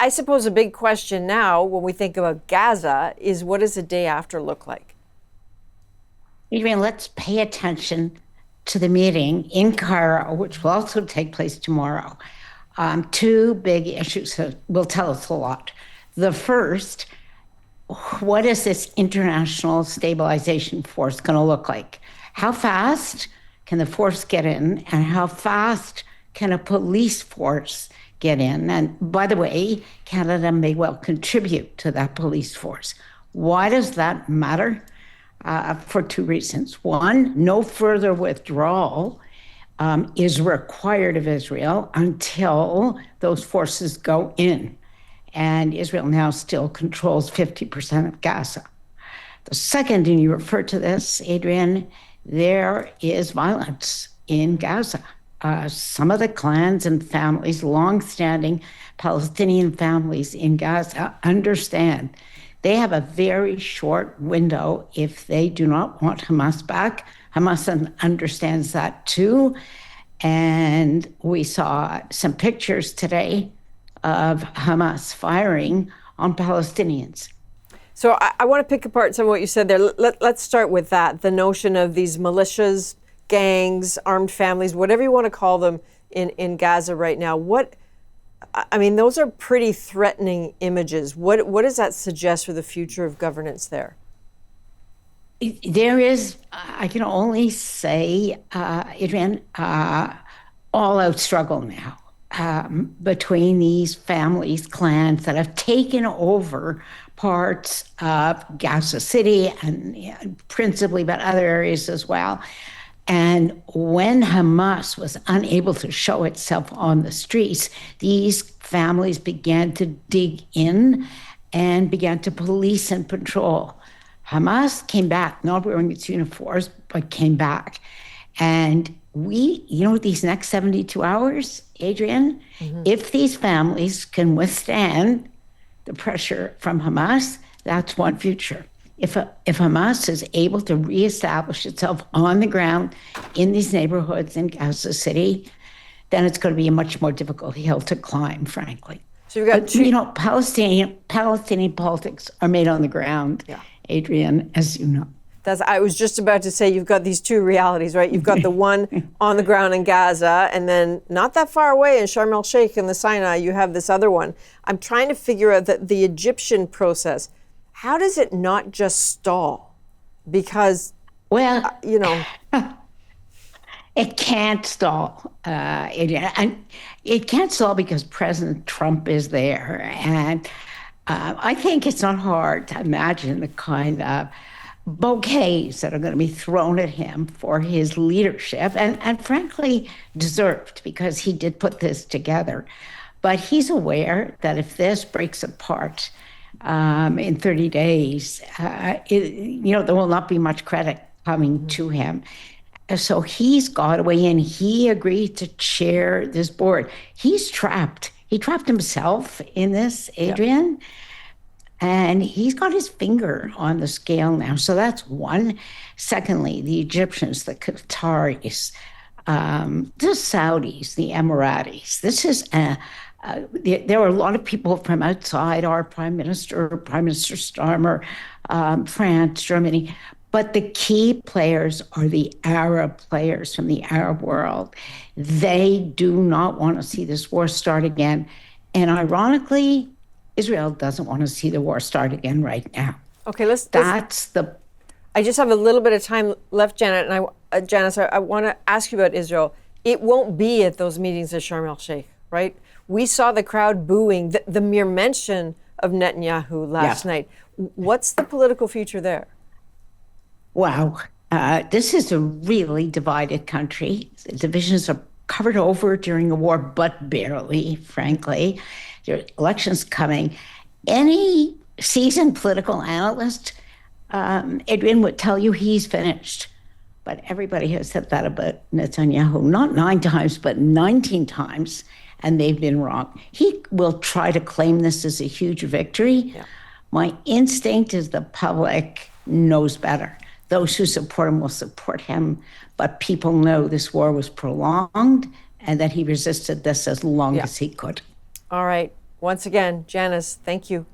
I suppose a big question now when we think about Gaza is, what does the day after look like? Adrienne, let's pay attention to the meeting in Cairo, which will also take place tomorrow. Two big issues that will tell us a lot. The first, what is this international stabilization force going to look like? How fast can the force get in, and how fast can a police force get in? And by the way, Canada may well contribute to that police force. Why does that matter? For two reasons. One, no further withdrawal is required of Israel until those forces go in. And Israel now still controls 50% of Gaza. The second, and you referred to this, Adrienne, there is violence in Gaza. Some of the clans and families, longstanding Palestinian families in Gaza, understand they have a very short window if they do not want Hamas back. Hamas understands that too. And we saw some pictures today of Hamas firing on Palestinians. So I want to pick apart some of what you said there. Let's start with that, the notion of these militias, gangs, armed families, whatever you want to call them in Gaza right now. Those are pretty threatening images. What does that suggest for the future of governance there? There is, I can only say, Adrienne, all-out struggle now between these families, clans that have taken over parts of Gaza City and principally, but other areas as well. And when Hamas was unable to show itself on the streets, these families began to dig in and began to police and patrol. Hamas came back, not wearing its uniforms, but came back. And these next 72 hours, Adrienne, if these families can withstand the pressure from Hamas, that's one future. If Hamas is able to reestablish itself on the ground in these neighborhoods in Gaza City, then it's going to be a much more difficult hill to climb, frankly. So you've got Palestinian politics are made on the ground, yeah. Adrienne, as you know. I was just about to say, you've got these two realities, right? You've got the one on the ground in Gaza, and then not that far away in Sharm el-Sheikh in the Sinai, you have this other one. I'm trying to figure out the Egyptian process. How does it not just stall? Because, it can't stall, Adrienne. And it can't stall because President Trump is there. And I think it's not hard to imagine the kind of bouquets that are going to be thrown at him for his leadership, and frankly, deserved, because he did put this together. But he's aware that if this breaks apart in 30 days, there will not be much credit coming to him. So he's got a way in. He agreed to chair this board. He's trapped. He trapped himself in this, Adrienne. Yep. And he's got his finger on the scale now. So that's one. Secondly, the Egyptians, the Qataris, the Saudis, the Emiratis. This is there are a lot of people from outside, our Prime Minister Starmer, France, Germany. But the key players are the Arab players from the Arab world. They do not want to see this war start again. And ironically, Israel doesn't want to see the war start again right now. Okay, I just have a little bit of time left, Janet, and Janice, I want to ask you about Israel. It won't be at those meetings at Sharm el-Sheikh, right? We saw the crowd booing the mere mention of Netanyahu last night. What's the political future there? Wow. This is a really divided country. The divisions are covered over during the war, but barely, frankly. There are elections coming. Any seasoned political analyst, Adrienne, would tell you he's finished. But everybody has said that about Netanyahu, not 9 times, but 19 times, and they've been wrong. He will try to claim this as a huge victory. Yeah. My instinct is the public knows better. Those who support him will support him, but people know this war was prolonged and that he resisted this as long as he could. All right. Once again, Janice, thank you.